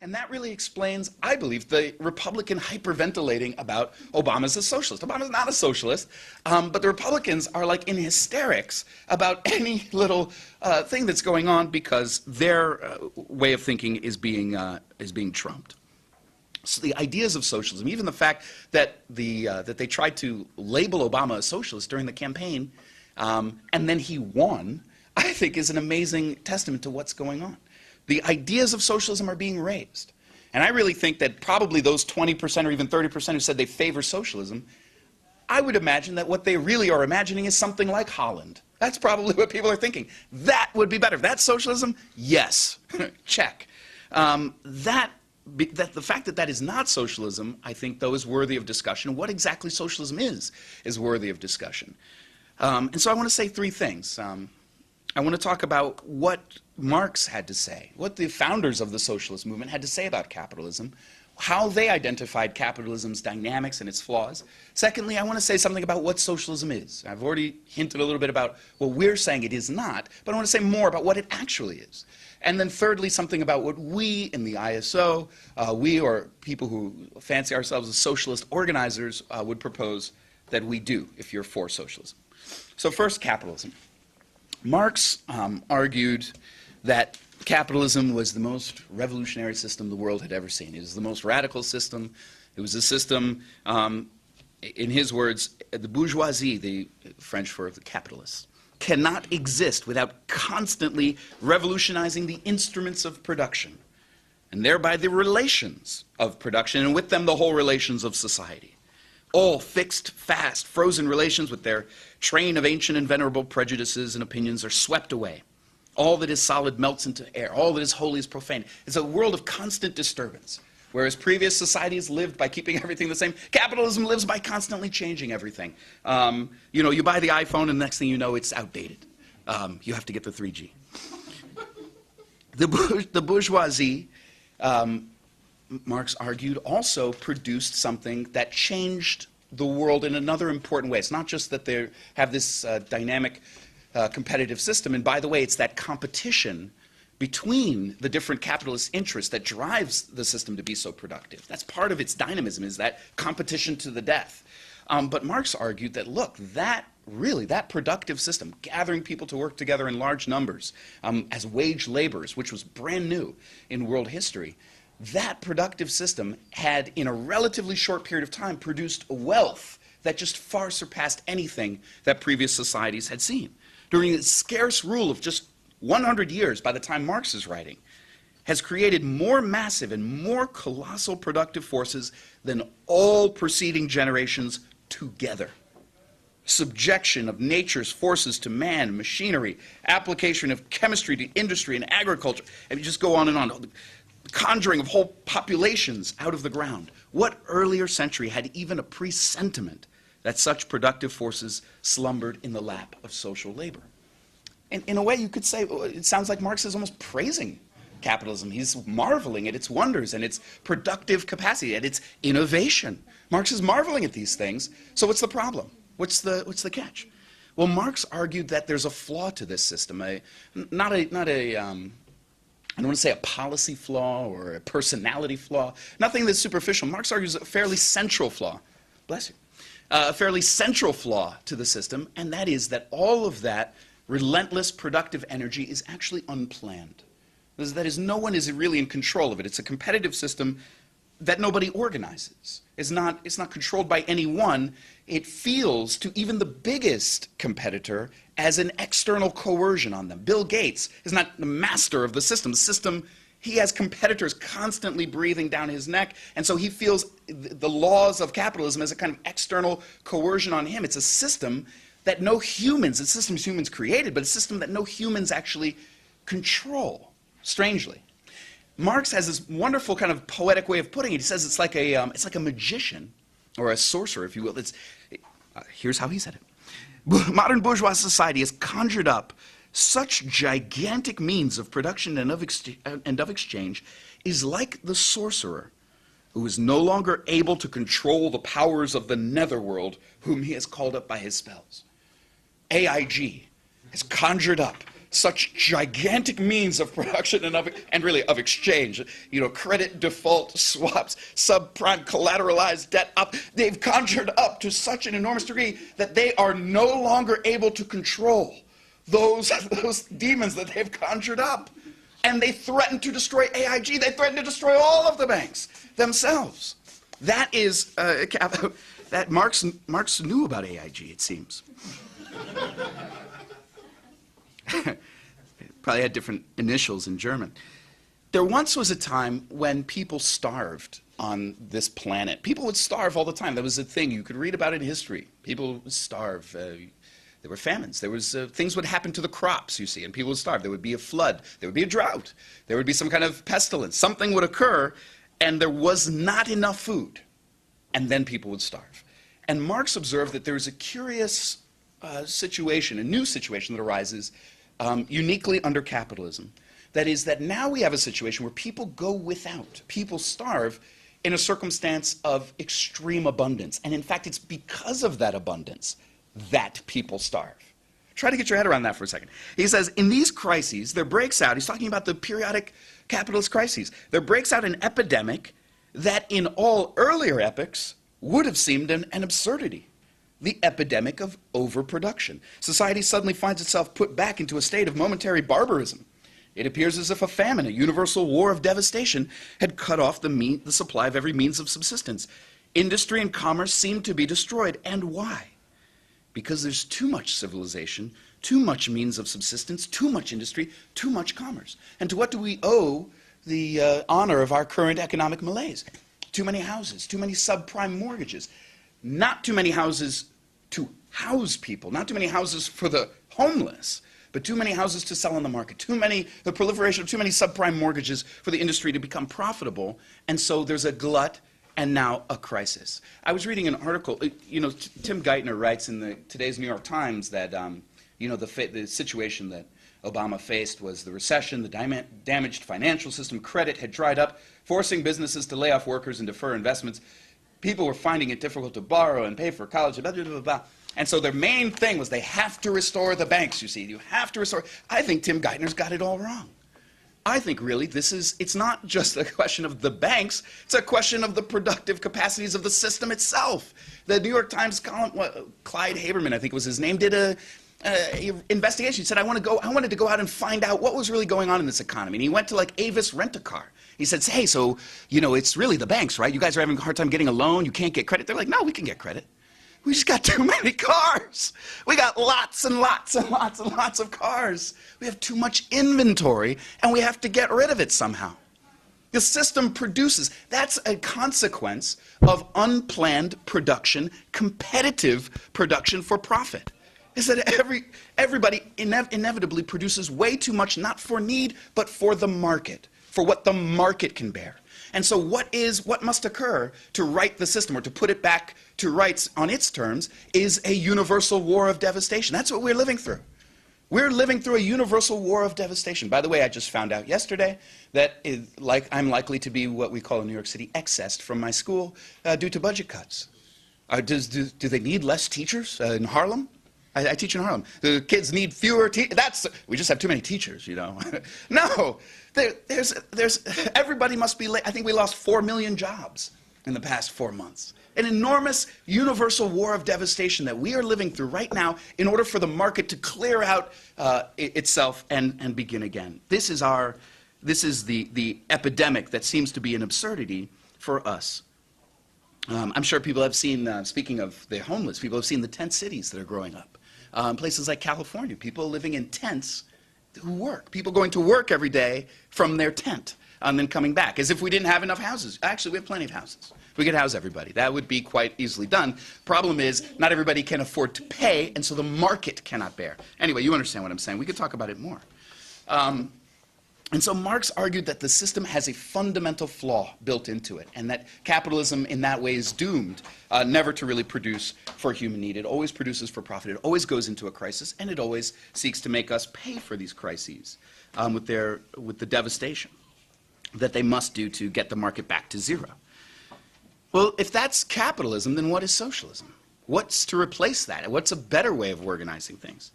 And that really explains, I believe, the Republican hyperventilating about Obama's a socialist. Obama's not a socialist, but the Republicans are like in hysterics about any little thing that's going on because their way of thinking is being trumped. So the ideas of socialism, even the fact that that they tried to label Obama a socialist during the campaign, and then he won, I think is an amazing testament to what's going on. The ideas of socialism are being raised. And I really think that probably those 20% or even 30% who said they favor socialism, I would imagine that what they really are imagining is something like Holland. That's probably what people are thinking. That would be better. That's socialism? Yes. Check. The fact that that is not socialism, I think, though, is worthy of discussion. What exactly socialism is worthy of discussion. And so I want to say three things. I want to talk about what Marx had to say, what the founders of the socialist movement had to say about capitalism, how they identified capitalism's dynamics and its flaws. Secondly, I want to say something about what socialism is. I've already hinted a little bit about what we're saying it is not, but I want to say more about what it actually is. And then thirdly, something about what we in the ISO, we or people who fancy ourselves as socialist organizers would propose that we do if you're for socialism. So first, capitalism. Marx argued that capitalism was the most revolutionary system the world had ever seen. It was the most radical system. It was a system, in his words, the bourgeoisie, the French for the capitalists, cannot exist without constantly revolutionizing the instruments of production, and thereby the relations of production, and with them the whole relations of society. All fixed, fast, frozen relations with their train of ancient and venerable prejudices and opinions are swept away. All that is solid melts into air. All that is holy is profane. It's a world of constant disturbance. Whereas previous societies lived by keeping everything the same, capitalism lives by constantly changing everything. You know, you buy the iPhone and the next thing you know, it's outdated. You have to get the 3G. The bourgeoisie, Marx argued, also produced something that changed the world in another important way. It's not just that they have this dynamic competitive system, and by the way, it's that competition between the different capitalist interests that drives the system to be so productive. That's part of its dynamism, is that competition to the death. But Marx argued that, look, that productive system, gathering people to work together in large numbers as wage laborers, which was brand new in world history, that productive system had, in a relatively short period of time, produced a wealth that just far surpassed anything that previous societies had seen. During its scarce rule of just 100 years by the time Marx is writing, has created more massive and more colossal productive forces than all preceding generations together. Subjection of nature's forces to man, machinery, application of chemistry to industry and agriculture, and you just go on and on. The conjuring of whole populations out of the ground. What earlier century had even a presentiment that such productive forces slumbered in the lap of social labor? And in a way, you could say, it sounds like Marx is almost praising capitalism. He's marveling at its wonders and its productive capacity, at its innovation. Marx is marveling at these things. So what's the problem? What's the catch? Well, Marx argued that there's a flaw to this system, not a I don't want to say a policy flaw or a personality flaw, nothing that's superficial. Marx argues a fairly central flaw, bless you, a fairly central flaw to the system, and that is that all of that relentless productive energy is actually unplanned. That is, no one is really in control of it. It's a competitive system that nobody organizes. It's not controlled by anyone. It feels to even the biggest competitor as an external coercion on them. Bill Gates is not the master of the system. The system, he has competitors constantly breathing down his neck, and so he feels the laws of capitalism as a kind of external coercion on him. It's a system that no humans, it's systems humans created, but a system that no humans actually control, strangely. Marx has this wonderful kind of poetic way of putting it. He says it's like a magician, or a sorcerer, if you will. Here's how he said it. Modern bourgeois society has conjured up such gigantic means of production and of exchange, is like the sorcerer who is no longer able to control the powers of the netherworld, whom he has called up by his spells. AIG has conjured up such gigantic means of production and really of exchange. You know, credit default swaps, subprime collateralized debt up. They've conjured up to such an enormous degree that they are no longer able to control those demons that they've conjured up. And they threaten to destroy AIG. They threaten to destroy all of the banks themselves. That is, that Marx knew about AIG, it seems. Probably had different initials in German. There once was a time when people starved on this planet. People would starve all the time. That was a thing. You could read about it in history. People would starve. There were famines. There was things would happen to the crops, you see, and people would starve. There would be a flood. There would be a drought. There would be some kind of pestilence. Something would occur, and there was not enough food. And then people would starve. And Marx observed that there is a curious situation, a new situation that arises uniquely under capitalism. That is that now we have a situation where people go without. People starve in a circumstance of extreme abundance. And in fact, it's because of that abundance that people starve. Try to get your head around that for a second. He says, in these crises, there breaks out, he's talking about the periodic capitalist crises, there breaks out an epidemic that in all earlier epochs would have seemed an absurdity. The epidemic of overproduction. Society suddenly finds itself put back into a state of momentary barbarism. It appears as if a famine, a universal war of devastation, had cut off the supply of every means of subsistence. Industry and commerce seem to be destroyed. And why? Because there's too much civilization, too much means of subsistence, too much industry, too much commerce. And to what do we owe the honor of our current economic malaise? Too many houses, too many subprime mortgages, not too many houses to house people, not too many houses for the homeless, but too many houses to sell on the market, the proliferation of too many subprime mortgages for the industry to become profitable, and so there's a glut and now a crisis. I was reading an article, you know, Tim Geithner writes in today's New York Times that, you know, the situation that Obama faced was the recession, the damaged financial system, credit had dried up, forcing businesses to lay off workers and defer investments. People were finding it difficult to borrow and pay for college, blah, blah, blah, blah. And so their main thing was they have to restore the banks, you see. You have to restore. I think Tim Geithner's got it all wrong. I think really it's not just a question of the banks, it's a question of the productive capacities of the system itself. The New York Times column, Clyde Haberman, I think was his name, did a investigation. He said, I wanted to go out and find out what was really going on in this economy. And he went to like Avis Rent-A-Car. He said, hey, so, you know, it's really the banks, right? You guys are having a hard time getting a loan, you can't get credit. They're like, no, we can get credit. We just got too many cars. We got lots and lots and lots and lots of cars. We have too much inventory, and we have to get rid of it somehow. The system produces. That's a consequence of unplanned production, competitive production for profit. Is that everybody inevitably produces way too much, not for need, but for the market, for what the market can bear. And so what must occur to right the system, or to put it back to rights on its terms, is a universal war of devastation. That's what we're living through. We're living through a universal war of devastation. By the way, I just found out yesterday that I'm likely to be what we call in New York City excessed from my school due to budget cuts. Do they need less teachers in Harlem? I teach in Harlem. The kids need fewer teachers. We just have too many teachers, you know. No, everybody must be late. I think we lost 4 million jobs in the past 4 months. An enormous universal war of devastation that we are living through right now in order for the market to clear out itself and begin again. This is the epidemic that seems to be an absurdity for us. I'm sure people have seen, speaking of the homeless, people have seen the tent cities that are growing up. Places like California, people living in tents who work. People going to work every day from their tent and then coming back, as if we didn't have enough houses. Actually, we have plenty of houses. We could house everybody. That would be quite easily done. Problem is, not everybody can afford to pay, and so the market cannot bear. Anyway, you understand what I'm saying. We could talk about it more. And so Marx argued that the system has a fundamental flaw built into it, and that capitalism in that way is doomed never to really produce for human need. It always produces for profit. It always goes into a crisis, and it always seeks to make us pay for these crises with the devastation that they must do to get the market back to zero. Well, if that's capitalism, then what is socialism? What's to replace that? What's a better way of organizing things?